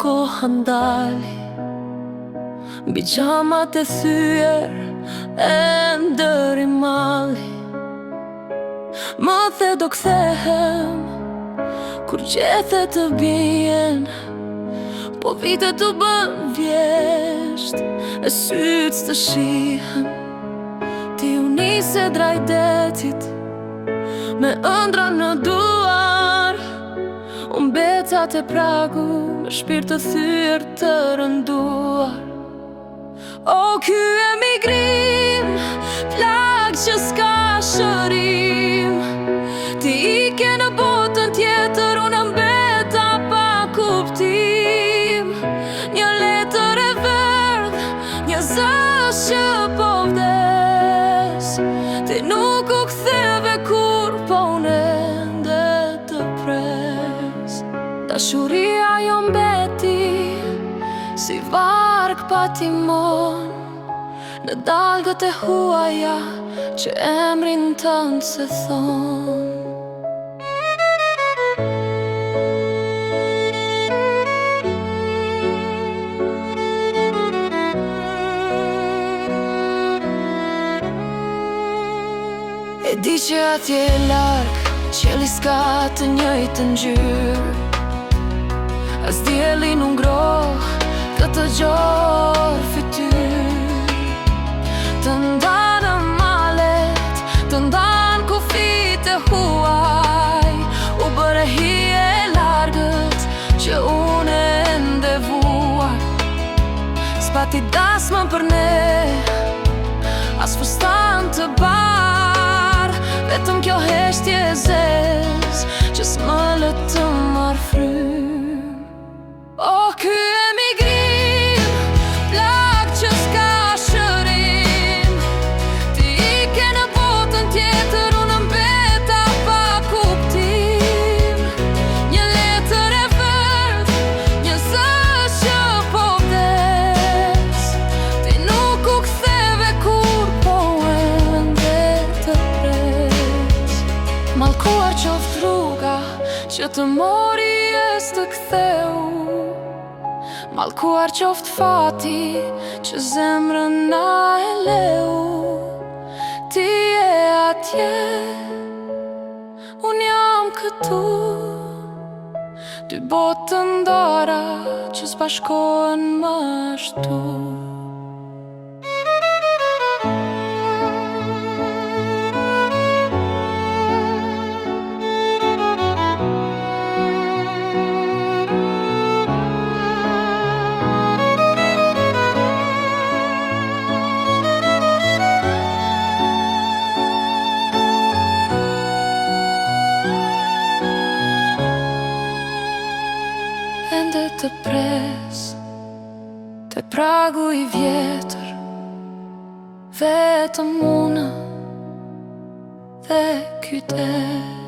koha ndali, mbi gjamat e thyer e ndër i malli. Më the do kthehem kur gjethet të bien, po vitet të bën vjesht e syt të shihen. Ti u nise drejt detit me ëndra në duar, u mbeca te pragu me shpirt të thyer të rënduar. O ky emigrim, plag që s'ka shërim, ti ike në botën tjetër, unë mbeta pa kuptim. Një letër e verdh, një zësh që po vdes, ti nuk u ktheve kur, po unë ende të pres. Dashuria jo mbeti si varg pa timon në dalgët e huaja që emrin tënd se thon. E di që atje larg qielli s'ka të njëjtën ngjyrë, as dielli nuk ngroh këtë gjor fytyr. Të ndanë malet, të ndanë kufit e huaj, u bëre hije largët që unë e ndevuar. S'pati dasmë për ne, as fustan të bar, vetëm kjo heshtje e zez që s'më lë të marr frym. O ky emigrim, plag që s'ka shërim, ti ike në botën tjetër, unë mbeta pa kuptim. Një letër e verdh, një zësh që po vdes, ti nuk u ktheve kur, po ende të pres. Mallkuar qoft rruga që të mori es të ktheu, mallkuar qoft fati që zemrën na e leu. Ti je atje, unë jam këtu, dy botë të ndara që s'bashkohen më ashtu. Ende të pres, te pragu i vjetër, vetëm unë dhe qytet.